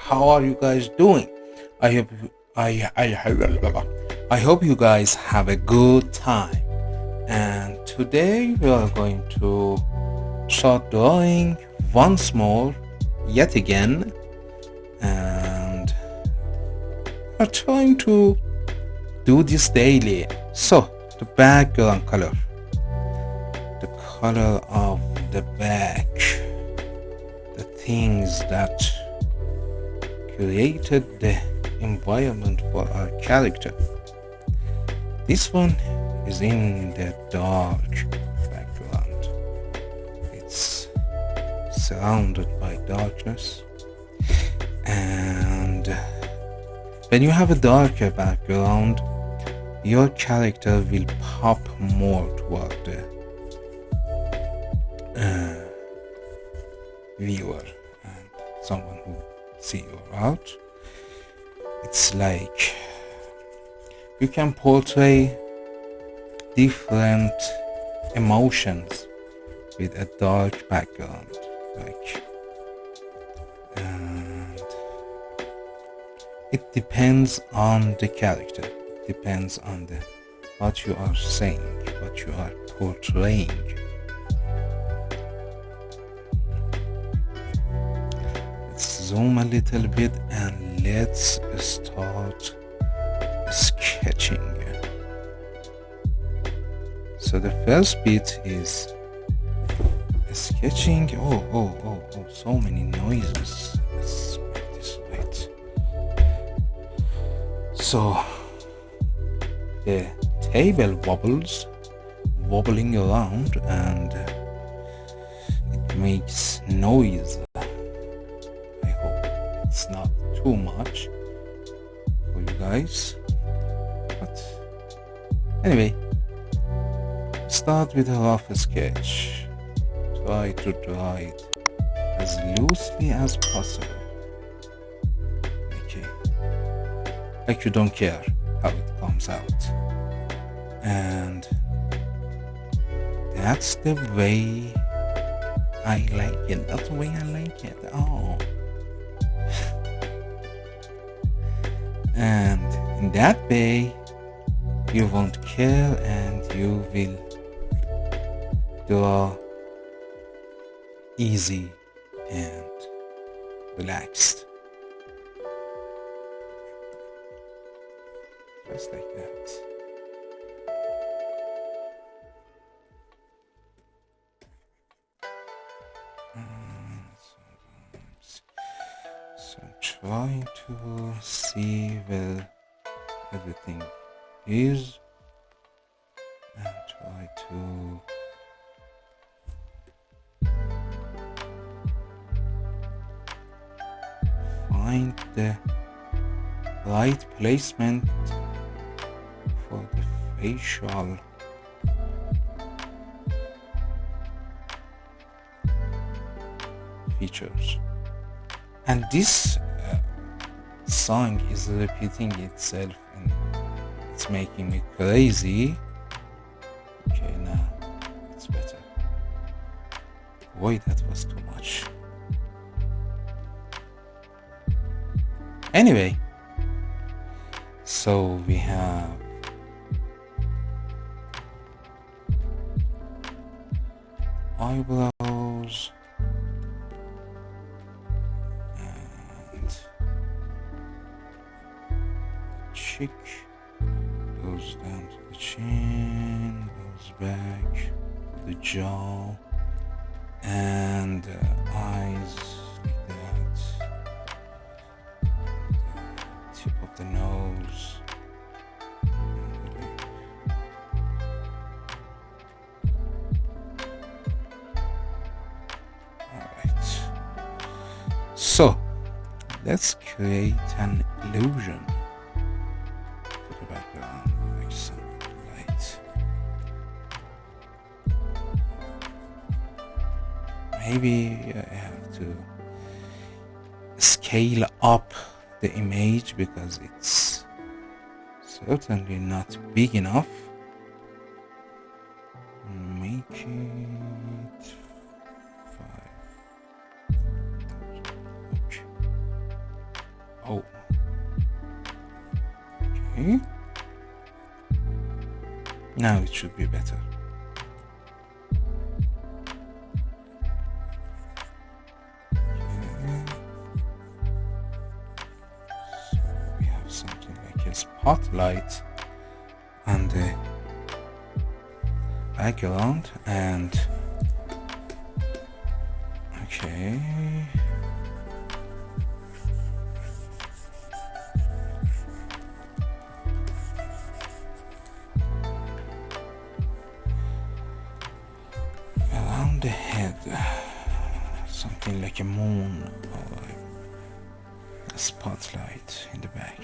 how are you guys doing? I hope I hope you guys have a good time. And today we are going to start drawing once more, yet again, and we're trying to do this daily. So the background color, the color of the back, the things that created the environment for our character. This one is in the dark background. It's surrounded by darkness, and when you have a darker background, your character will pop more toward the viewer and someone who see you out. It's like you can portray different emotions with a dark background, and it depends on the character. It depends on what you are saying, what you are portraying. Let's zoom a little bit and let's start sketching. So the first bit is sketching. Oh, so many noises. Let's make this right. So the table wobbling around, and it makes noise. I hope it's not too much for you guys, but anyway, start with a rough sketch. Try to draw it as loosely as possible. Okay, like you don't care how it comes out, and that's the way I like it. That's the way I like it. Oh. And in that way, you won't care and you will draw easy and relaxed. Just like that. So I'm trying to see where everything is and try to find the right placement for the facial features. And this song is repeating itself and it's making me crazy. Okay, now it's better. Boy, that was too much. Anyway, so we have eyebrows and cheek goes down to the chin, goes back to the jaw, and eyes like that, tip of the nose. So let's create an illusion for the background, like something light. Maybe I have to scale up the image because it's certainly not big enough. Make it 5. Okay. Oh, okay. Now it should be better. Okay. So we have something like a spotlight on the background, and okay. Around the head, something like a moon or a spotlight in the back.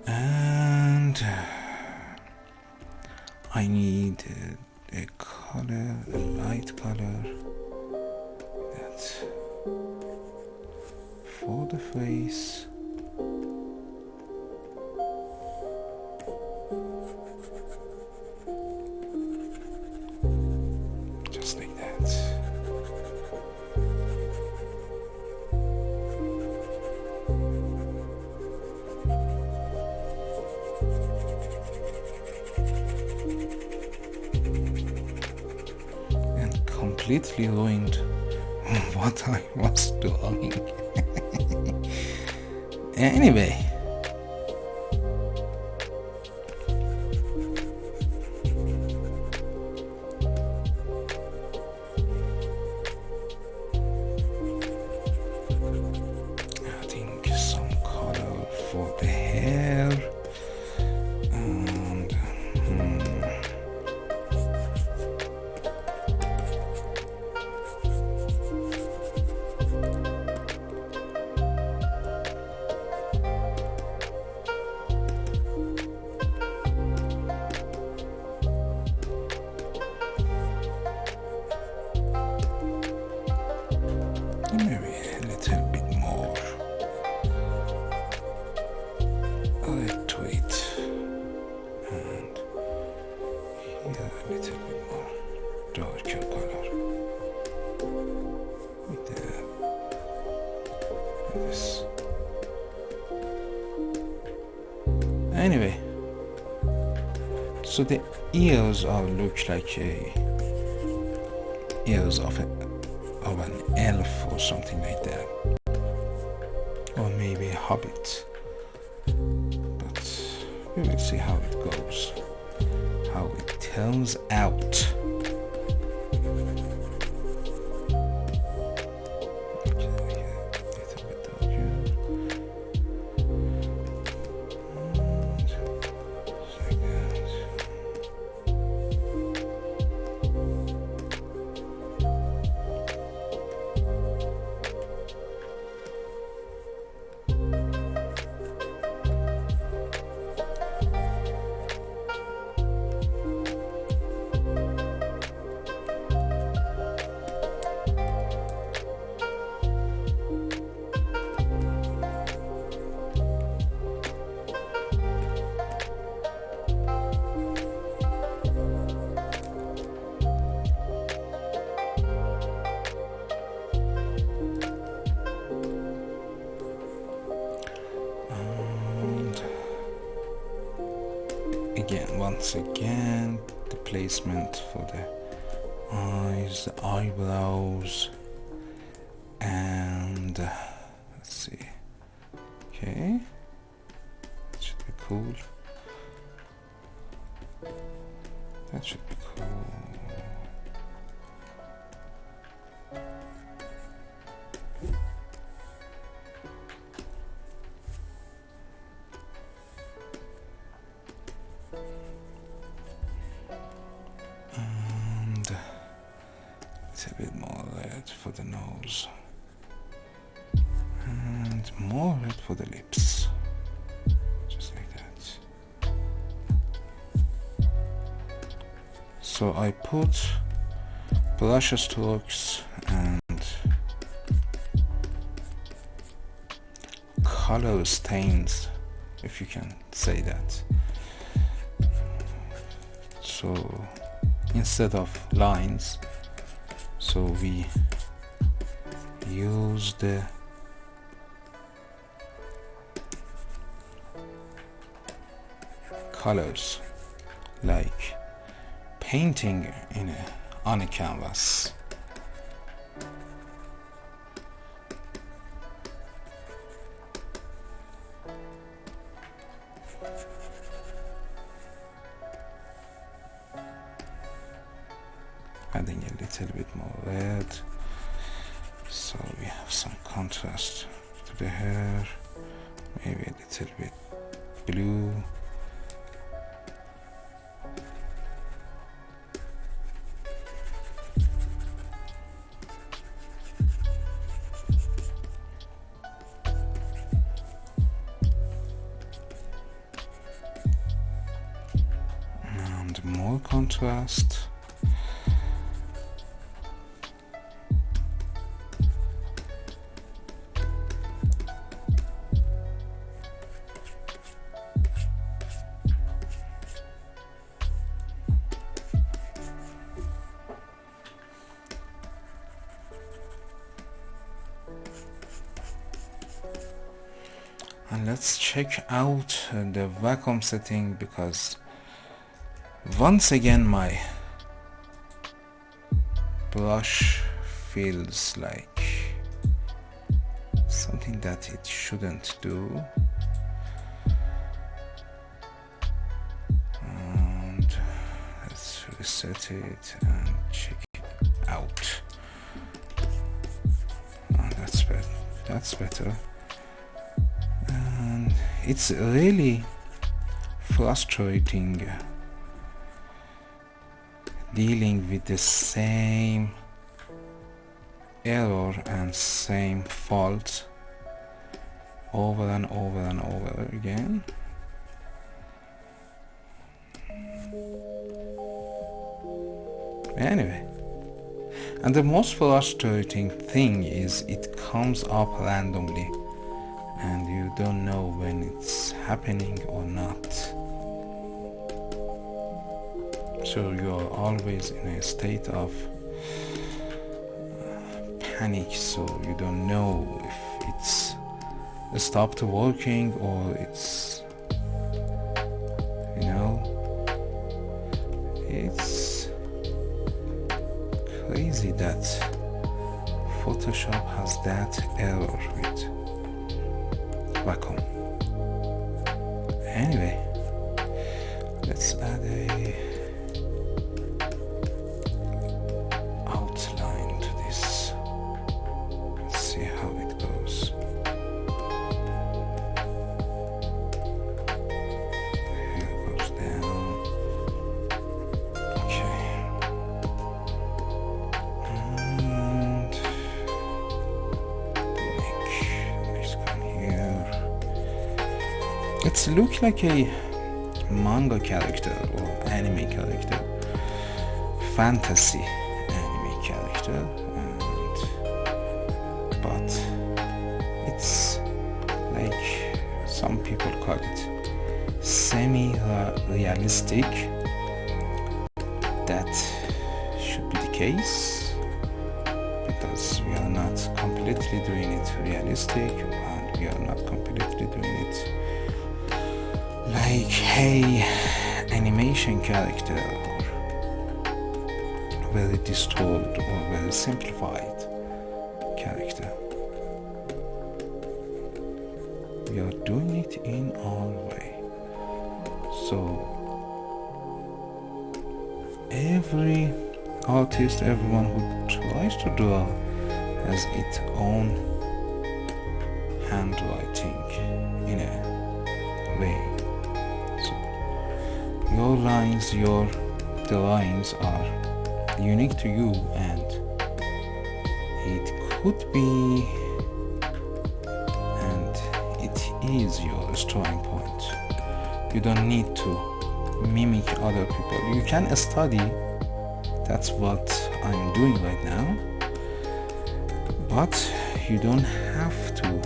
And I need a color, a light color, that's for the face. Just like that. And completely ruined what I was doing. Anyway. For the hair, and maybe a little bit more to it, and here a little bit more darker color with this. Anyway, so the ears are look like ears of an elf or something like that, or maybe a hobbit. We will see how it goes, how it turns out. Once again, the placement for the eyes, the eyebrows, and let's see. Okay, that should be cool. That should be cool. A bit more red for the nose, and more red for the lips, just like that. So I put brush strokes and color stains, if you can say that. So instead of lines, so we use the colors like painting on a canvas. Adding a little bit more red, so we have some contrast to the hair, maybe a little bit blue. And more contrast. And let's check out the vacuum setting, because once again my brush feels like something that it shouldn't do. And let's reset it and check it out. And that's better. And it's really frustrating dealing with the same error and same fault over and over and over again. Anyway, and the most frustrating thing is it comes up randomly and you don't know when it's happening or not. So you are always in a state of panic, so you don't know if it's stopped working or it's, you know, it's crazy that Photoshop has that error with vacuum. Anyway, let's add a outline to this. Let's see how it goes. Here it goes down. Okay. And the next one here. It looks like a manga character or anime character, fantasy anime character, but it's like some people call it semi-realistic. That should be the case, because we are not completely doing it realistic and we are not completely doing it like a animation character or very distorted or very simplified character. We are doing it in our way. So every artist, everyone who tries to draw has its own handwriting in a way. Your lines, your drawings are unique to you, and it could be, and it is your starting point. You don't need to mimic other people. You can study, that's what I'm doing right now, but you don't have to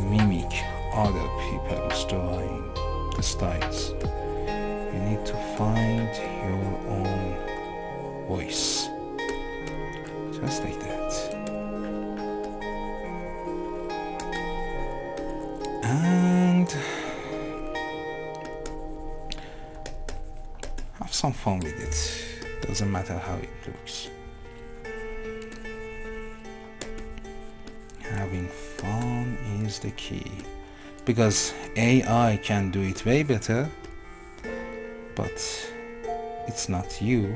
mimic other people's drawing styles. You need to find your own voice, just like that. And have some fun with it. Doesn't matter how it looks. Having fun is the key, because AI can do it way better, but it's not you.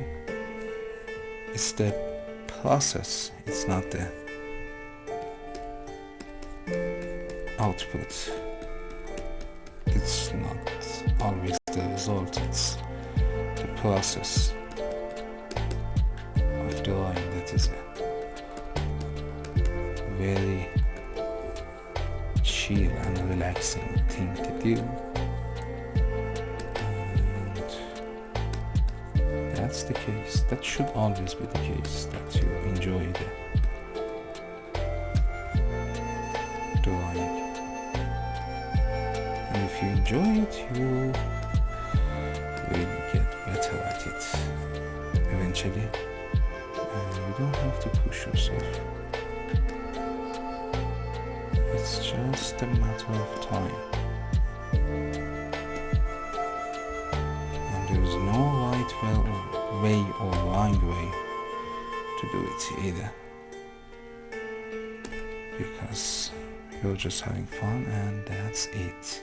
It's the process, it's not the output. It's not always the result, it's the process of drawing that is a very chill and relaxing thing to do. And that's the case. That should always be the case, that you enjoy the drawing. And if you enjoy it, you will get better at it eventually. And you don't have to push yourself. It's just a matter of time. And there's no right way or wrong way to do it either. Because you're just having fun and that's it.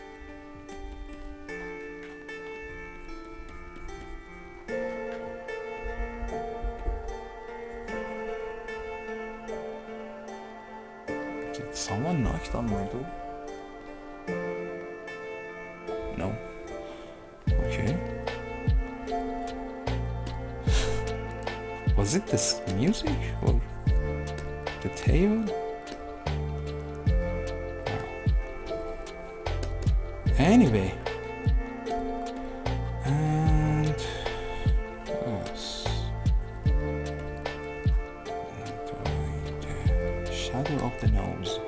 Did someone knocked on my door? No. Okay. Was it this music or the table? Wow. Anyway. And yes. Shadow of the nose,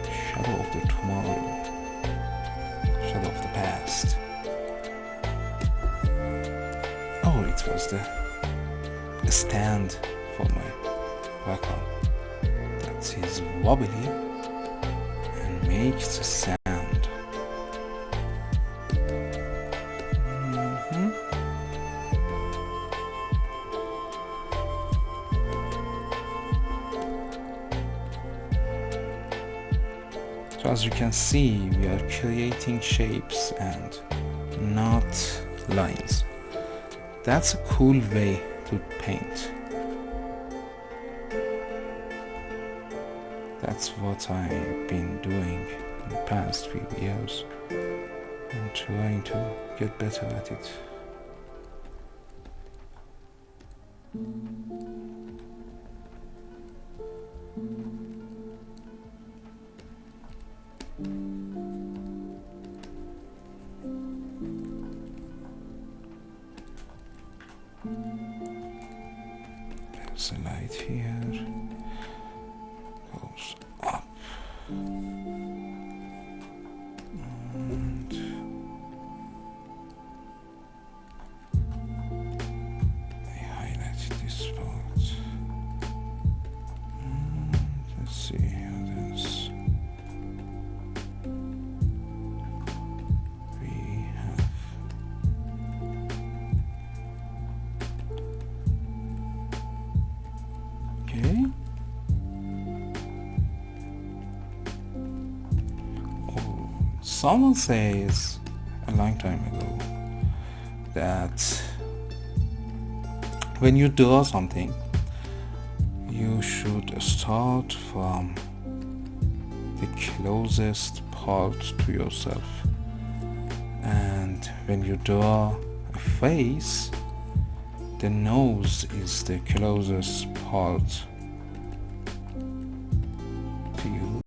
shadow of the tomorrow, shadow of the past. Oh, it was the stand for my record that is wobbly and makes a sound. So as you can see, we are creating shapes and not lines. That's a cool way to paint. That's what I've been doing in the past few years. I'm trying to get better at it. There's a light here, goes up, and I highlight this part. And let's see how this. Okay. Oh, someone says a long time ago that when you draw something, you should start from the closest part to yourself. And when you draw a face, the nose is the closest part to you,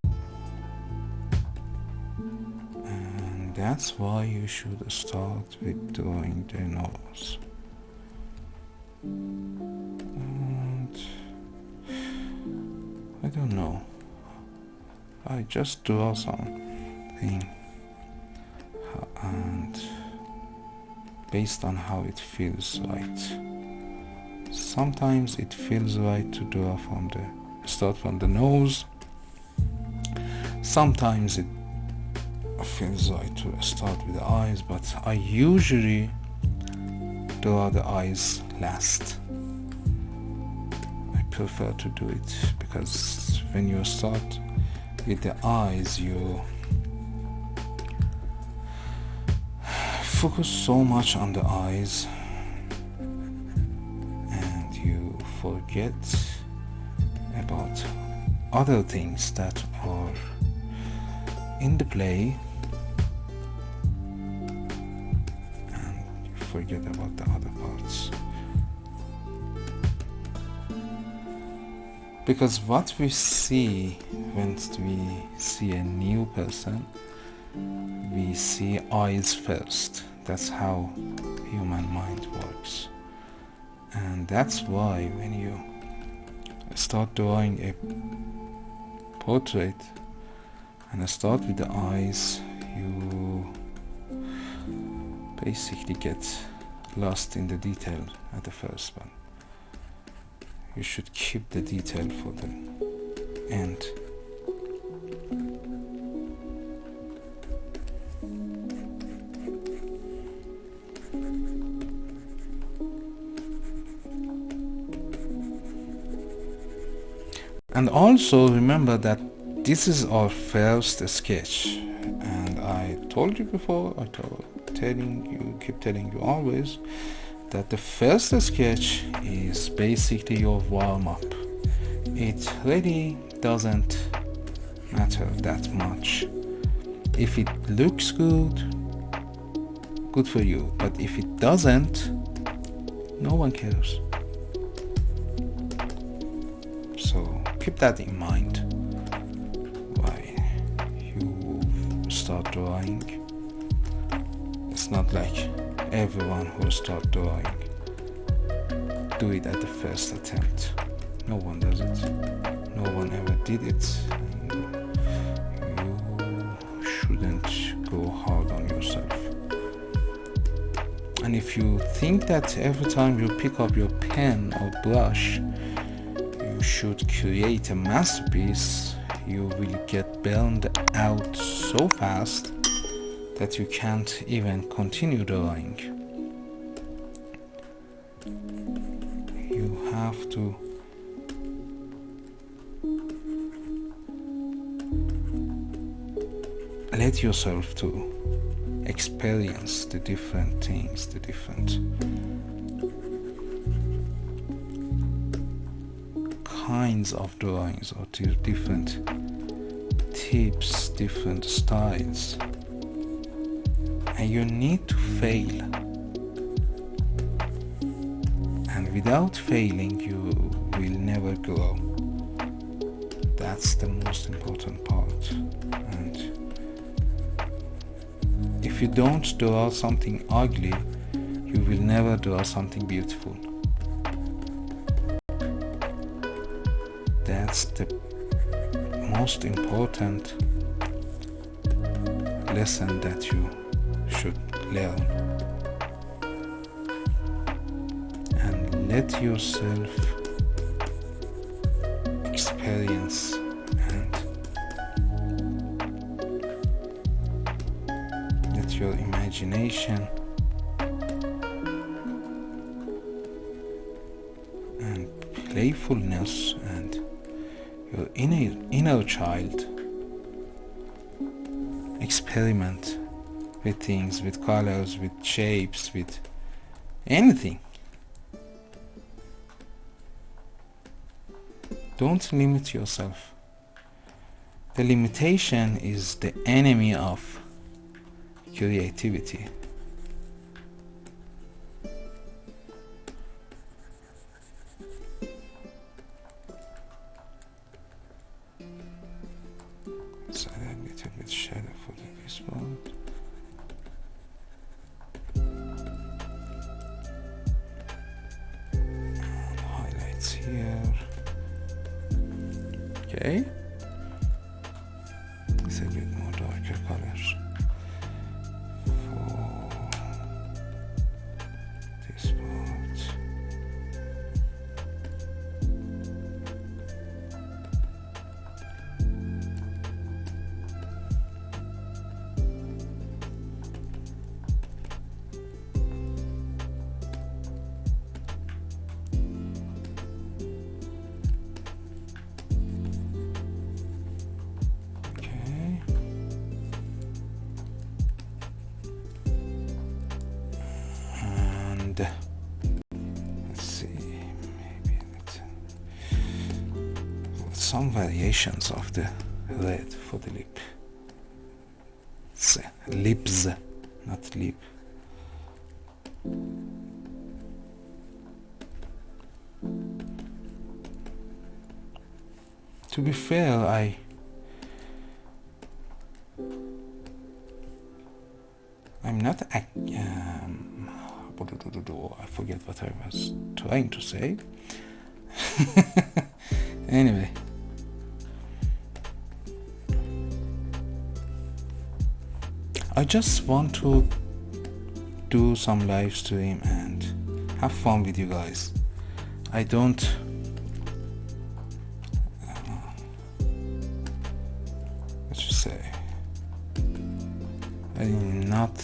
and that's why you should start with drawing the nose. And I don't know, I just draw something and based on how it feels right. Sometimes it feels right to draw start from the nose. Sometimes it feels right to start with the eyes, but I usually draw the eyes last. I prefer to do it because when you start with the eyes, you focus so much on the eyes and you forget about other things that are in the play, and you forget about the other parts. Because what we see when we see a new person, we see eyes first. That's how human mind works. And that's why when you start drawing a portrait and start with the eyes, you basically get lost in the detail at the first one. You should keep the detail for the end. And also remember that this is our first sketch, and I told you before, keep telling you always, that the first sketch is basically your warm-up. It really doesn't matter that much. If it looks good for you, but if it doesn't, no one cares. So keep that in mind while you start drawing. It's not like everyone who start drawing do it at the first attempt. No one does it. No one ever did it. You shouldn't go hard on yourself. And if you think that every time you pick up your pen or brush you should create a masterpiece, you will get burned out so fast that you can't even continue drawing. You have to let yourself to experience the different things, the different kinds of drawings, or different tips, different styles. And you need to fail, and without failing you will never grow. That's the most important part. And if you don't draw something ugly, you will never draw something beautiful. That's the most important lesson that you should learn. And let yourself experience and let your imagination and playfulness and your inner child experiment with things, with colors, with shapes, with anything. Don't limit yourself. The limitation is the enemy of creativity. Let's add a little bit shadow for this part. And highlights here. Okay. It's a bit more darker colors. some variations of the red for the lip. Lips, not lip. To be fair, I'm not I forget what I was trying to say. Anyway, I just want to do some live stream and have fun with you guys. I don't what you say, I'm not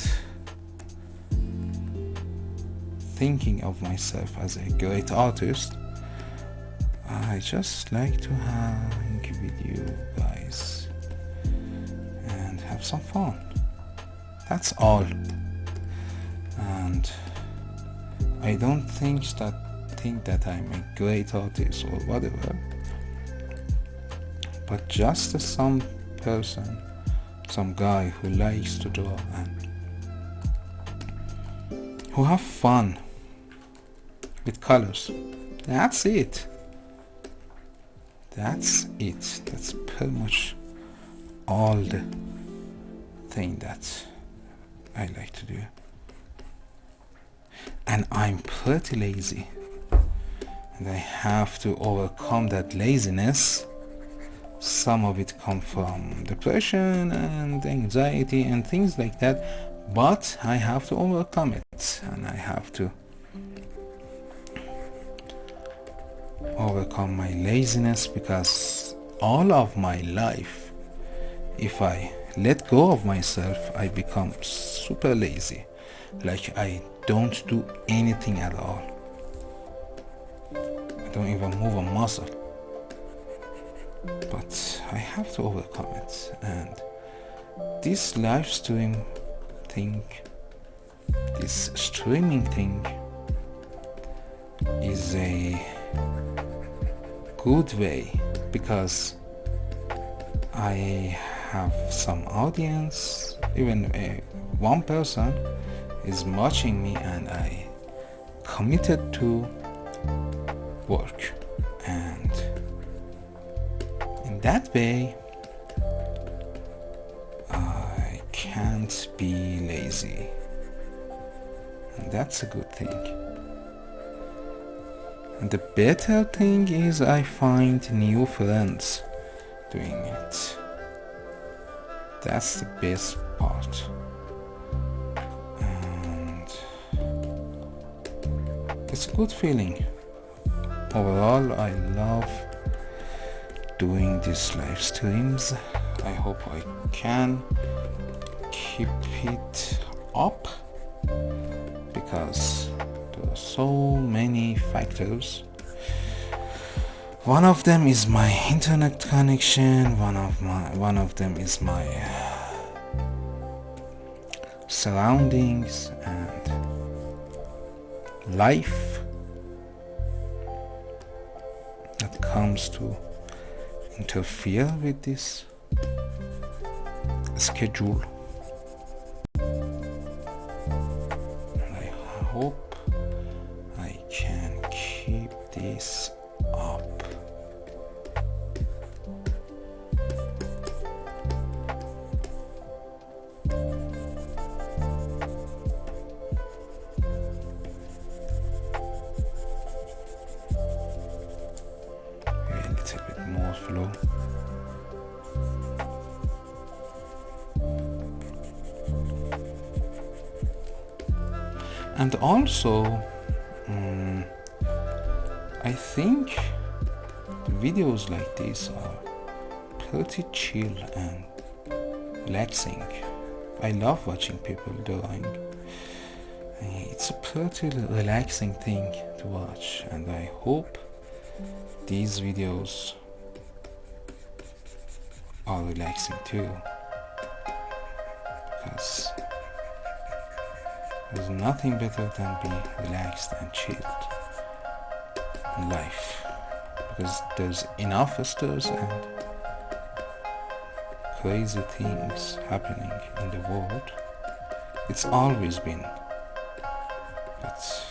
thinking of myself as a great artist. I just like to hang with you guys and have some fun. That's all. And I don't think that I'm a great artist or whatever, but just some person, some guy who likes to draw and who have fun with colors. That's it. That's pretty much all the thing that I like to do. And I'm pretty lazy, and I have to overcome that laziness. Some of it comes from depression and anxiety and things like that, but I have to overcome it, and I have to overcome my laziness, because all of my life, if I let go of myself, I become super lazy. Like I don't do anything at all. I don't even move a muscle. But I have to overcome it. And this live stream thing, this streaming thing, is a good way, because I have some audience. Even one person is watching me, and I committed to work, and in that way I can't be lazy, and that's a good thing. And the better thing is I find new friends doing it. That's the best part. And it's a good feeling. Overall, I love doing these live streams. I hope I can keep it up, because there are so many factors. One of them is my internet connection. One of them is my surroundings and life that comes to interfere with this schedule. And I hope I can keep this up. A little bit more flow. And also, I think videos like this are pretty chill and relaxing. I love watching people drawing. It's a pretty relaxing thing to watch, and I hope these videos are relaxing too, because there's nothing better than being relaxed and chilled in life, because there's enough stars and crazy things happening in the world. It's always been, but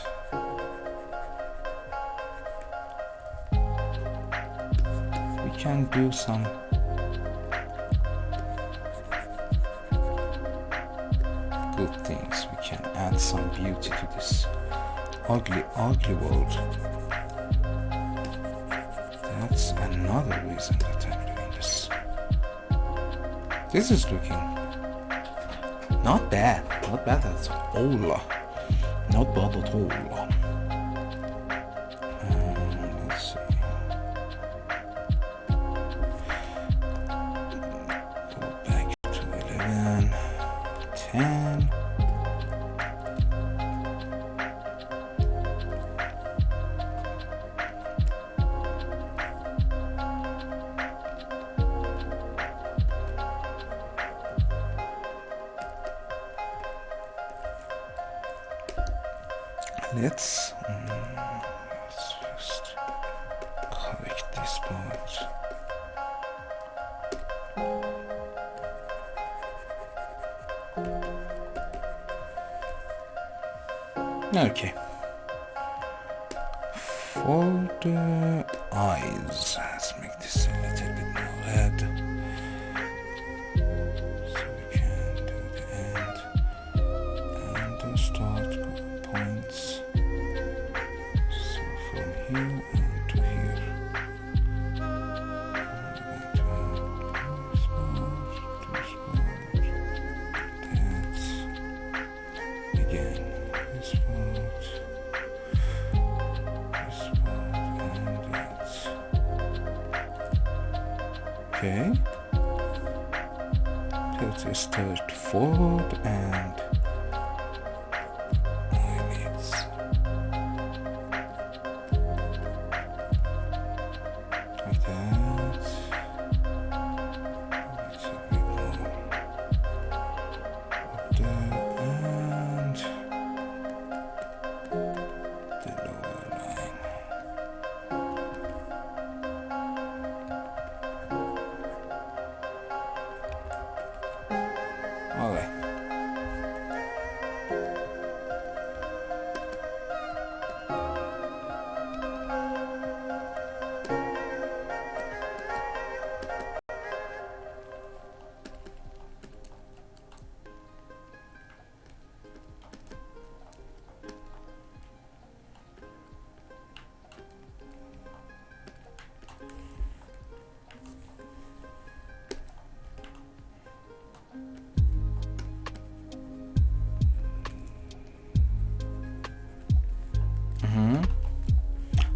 we can do some good things. We can add some beauty to this ugly world. That's another reason that I'm doing this. This is looking not bad at all. Not bad at all. Let's see. Go back to 11, 10. Let's first correct this part. Okay. For the eyes, let's make this a little bit more red. So we can do the end and the start points. So from here and to here. That's again this part, and that's okay. Let's start forward and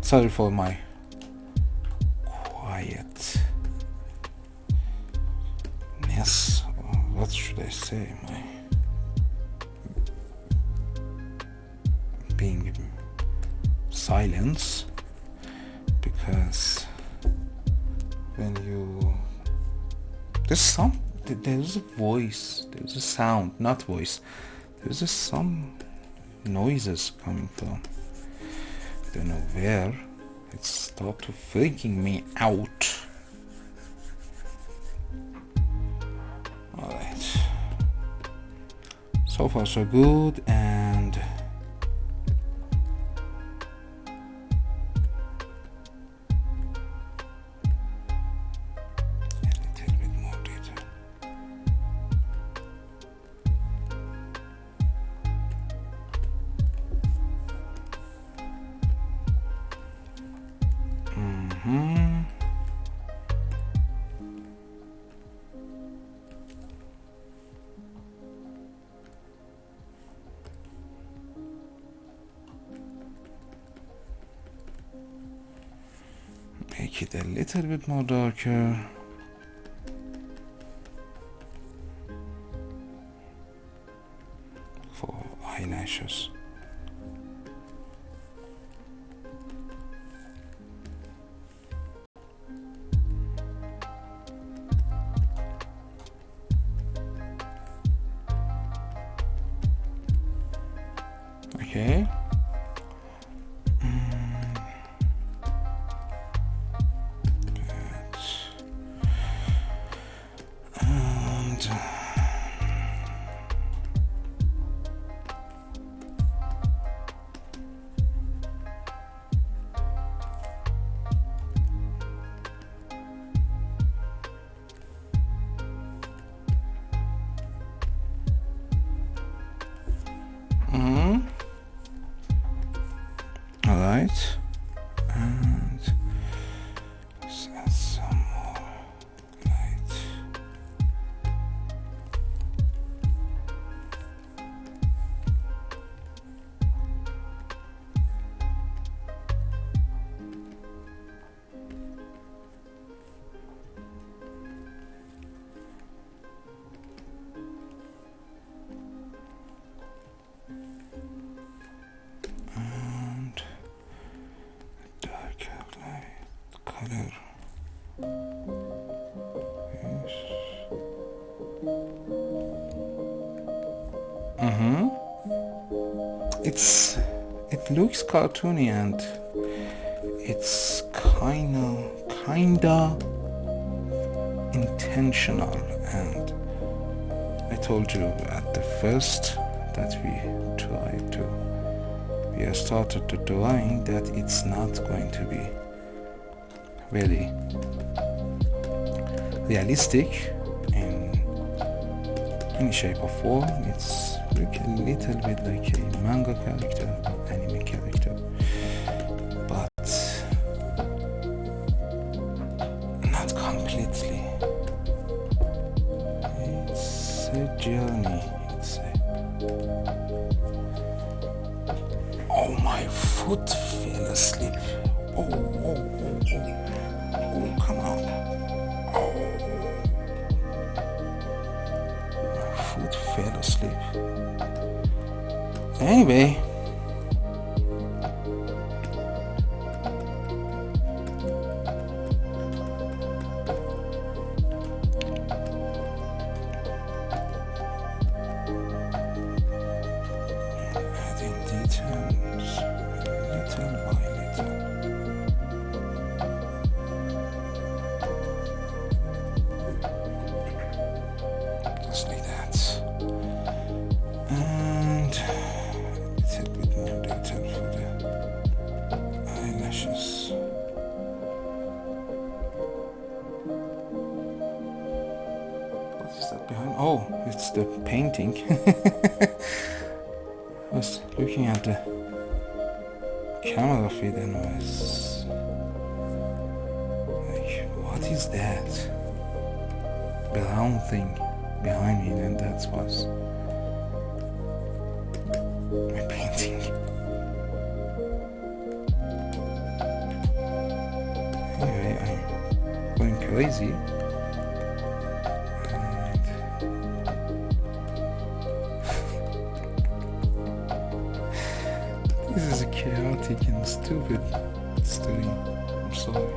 sorry for my quietness. What should I say? My being silence, because when you there's a voice, there's a sound, not voice. There's some noises coming from. I don't know where. It started freaking me out. Alright. So far so good, and a little bit more detail. Make it a little bit more darker. For eyelashes. Okay. color. It looks cartoony and it's kinda intentional, and I told you at the first that we started to drawing that it's not going to be really realistic in any shape or form. It's like a little bit like a manga character, anime character, but not completely. It's a journey. Oh, my foot fell asleep. Oh, come on. Oh, my foot fell asleep. Anyway, adding details little by little. Just like that. And it's a bit more detail for the eyelashes. What is that behind? Oh, it's the painting. I was looking at the camera feed and was like, what is that brown thing behind me? And that was my painting. Anyway, I'm going crazy. This is a chaotic and stupid story. I'm sorry.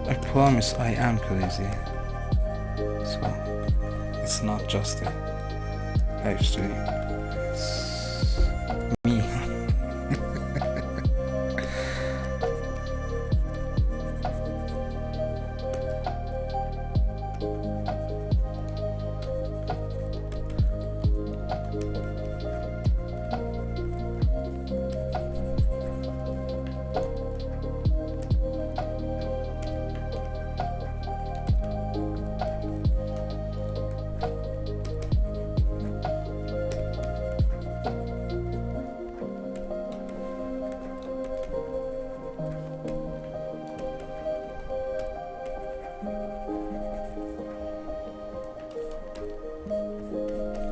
I promise I am crazy. So, it's not just a life story. It's me.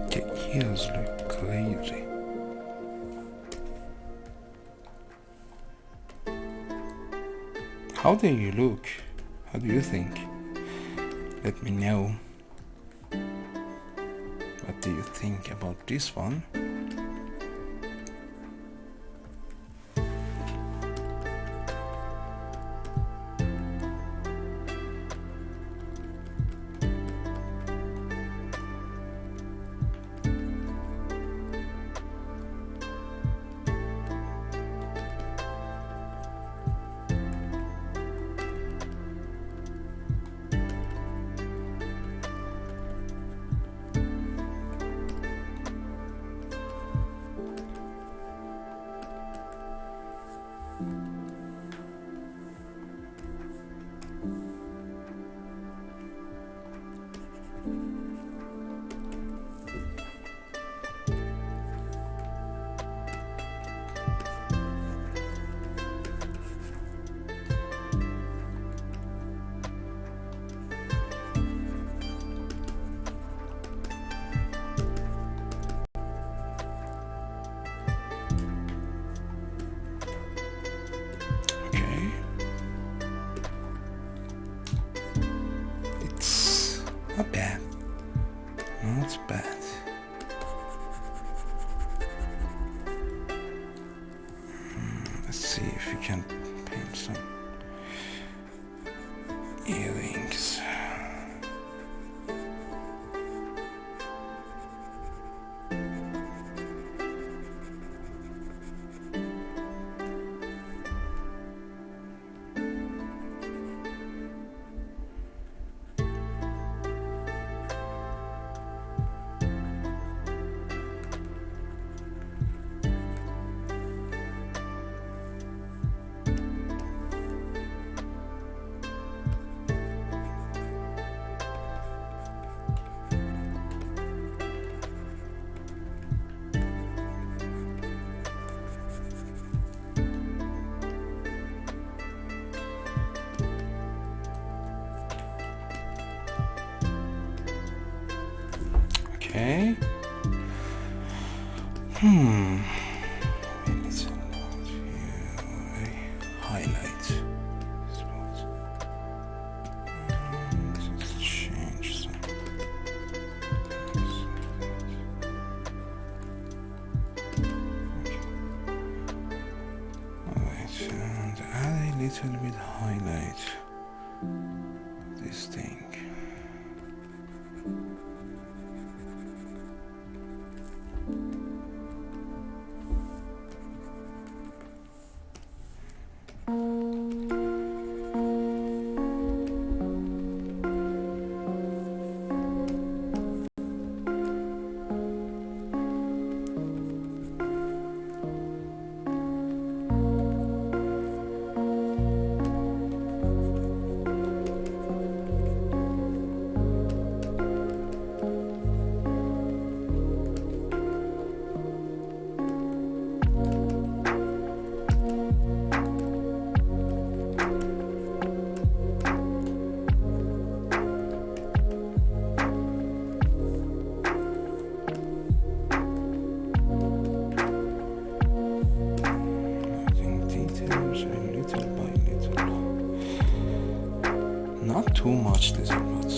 The ears look crazy. How do you look? How do you think? Let me know. What do you think about this one? Not bad. Not bad. Let's see if we can paint some earrings. Okay. It's a lot here. Highlight. Just change some. Alright, and add a little bit highlight. This thing. Not too much little, but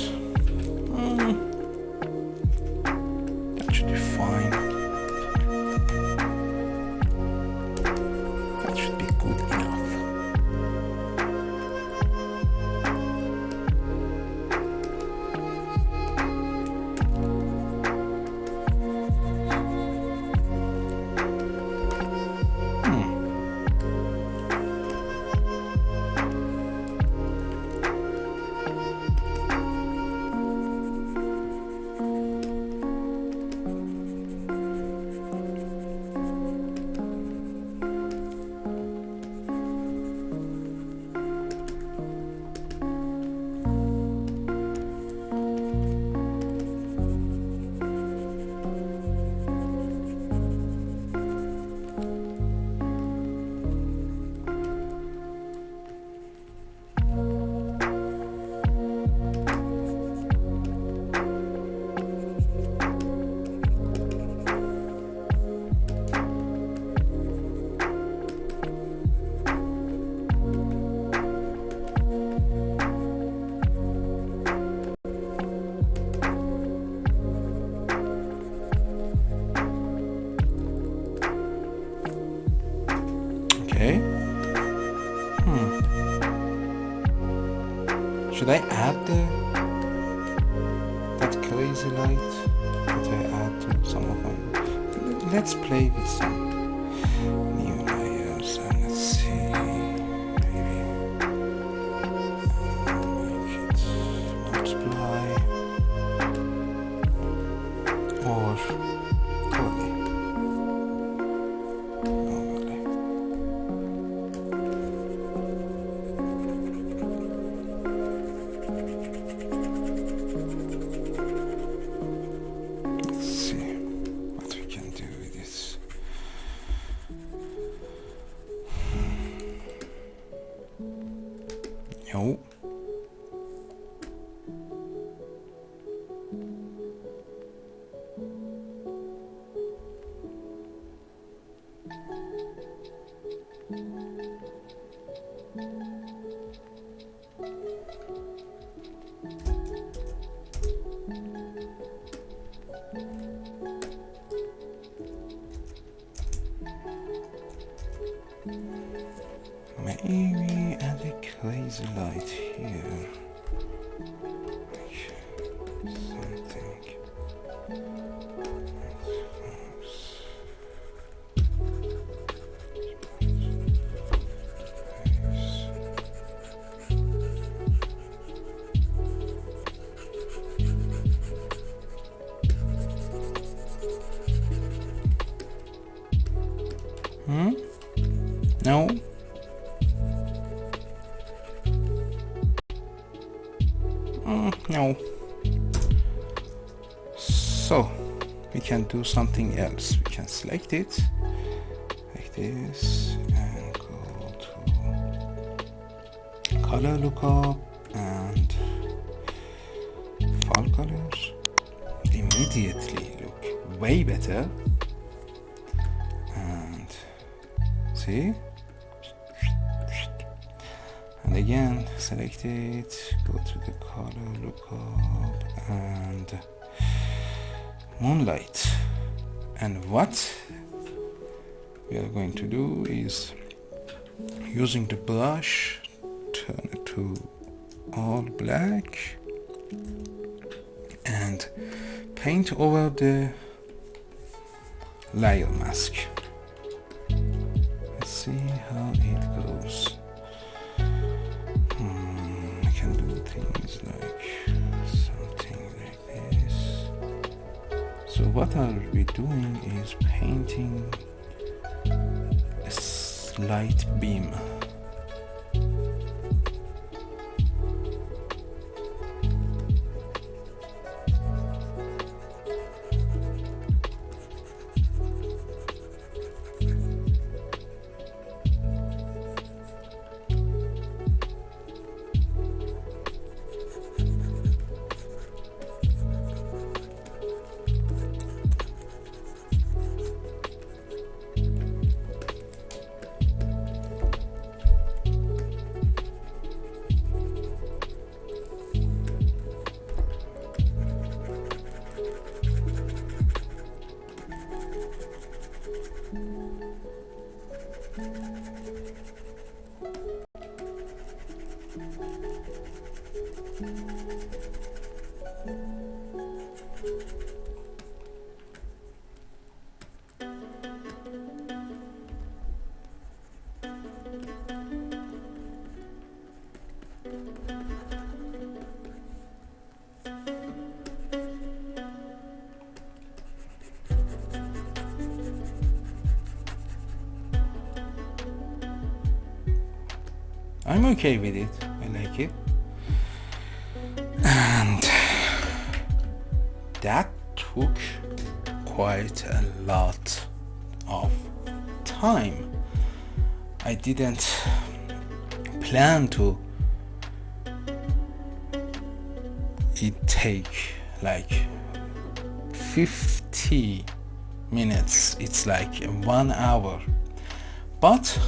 that should be fine. That should be good enough. Okay. Should I add that crazy light that I add to some of my... Let's play with some new layers and let's see. Maybe make it multiply or curly. No. Maybe add a crazy light here. No. No. So we can do something else. We can select it like this and go to color lookup and fall colors. Immediately look way better. And see, and again select it, go to the color lookup and moonlight. And what we are going to do is, using the brush, turn it to all black and paint over the layer mask. Let's see how it goes. I can do things like something like this. So what are we doing is painting a slight beam. I'm okay with it. I like it. And that took quite a lot of time. I didn't plan to it take like 50 minutes. It's like 1 hour. But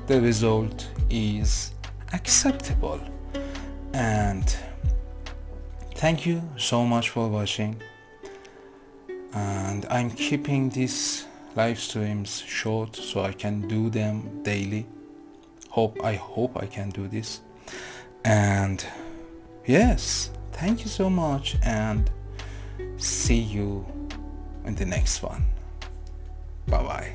the result is acceptable. And thank you so much for watching. And I'm keeping these live streams short so I can do them daily. I hope I can do this. And yes, thank you so much, and see you in the next one. Bye bye.